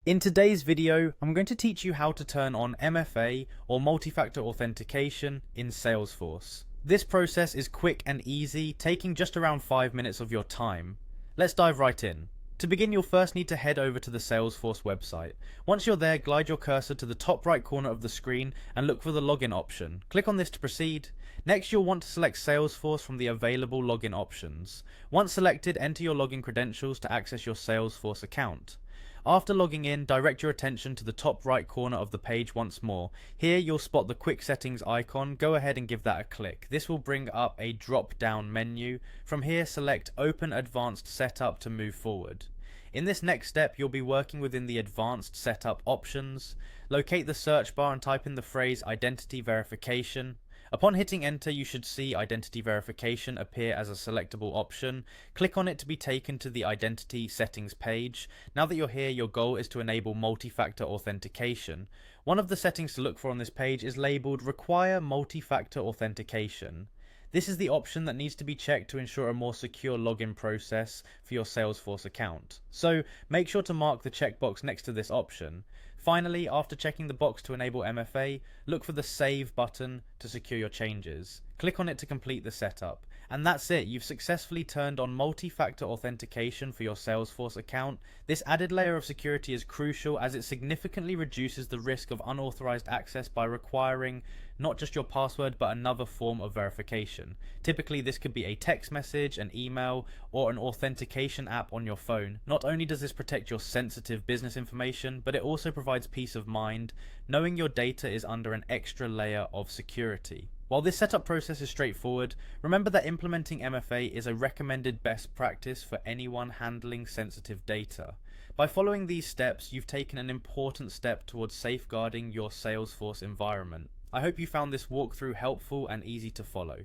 In today's video, I'm going to teach you how to turn on MFA or multi-factor authentication in Salesforce. This process is quick and easy, taking just around 5 minutes of your time. Let's dive right in. To begin, you'll first need to head over to the Salesforce website. Once you're there, glide your cursor to the top right corner of the screen and look for the login option. Click on this to proceed. Next, you'll want to select Salesforce from the available login options. Once selected, enter your login credentials to access your Salesforce account. After logging in, direct your attention to the top right corner of the page once more. Here you'll spot the quick settings icon. Go ahead and give that a click. This will bring up a drop down menu. From here, select Open Advanced Setup to move forward. In this next step, you'll be working within the Advanced Setup options. Locate the search bar and type in the phrase Identity Verification. Upon hitting enter, you should see identity verification appear as a selectable option. Click on it to be taken to the identity settings page. Now that you're here, your goal is to enable multi-factor authentication. One of the settings to look for on this page is labeled Require Multi-Factor Authentication. This is the option that needs to be checked to ensure a more secure login process for your Salesforce account. So make sure to mark the checkbox next to this option. Finally, after checking the box to enable MFA, look for the Save button to secure your changes. Click on it to complete the setup. And that's it, you've successfully turned on multi-factor authentication for your Salesforce account. This added layer of security is crucial as it significantly reduces the risk of unauthorized access by requiring not just your password but another form of verification. Typically this could be a text message, an email, or an authentication app on your phone. Not only does this protect your sensitive business information, but it also provides peace of mind, knowing your data is under an extra layer of security. While this setup process is straightforward, remember that implementing MFA is a recommended best practice for anyone handling sensitive data. By following these steps, you've taken an important step towards safeguarding your Salesforce environment. I hope you found this walkthrough helpful and easy to follow.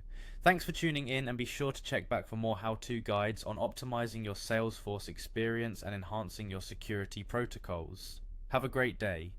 Thanks for tuning in, and be sure to check back for more how-to guides on optimizing your Salesforce experience and enhancing your security protocols. Have a great day.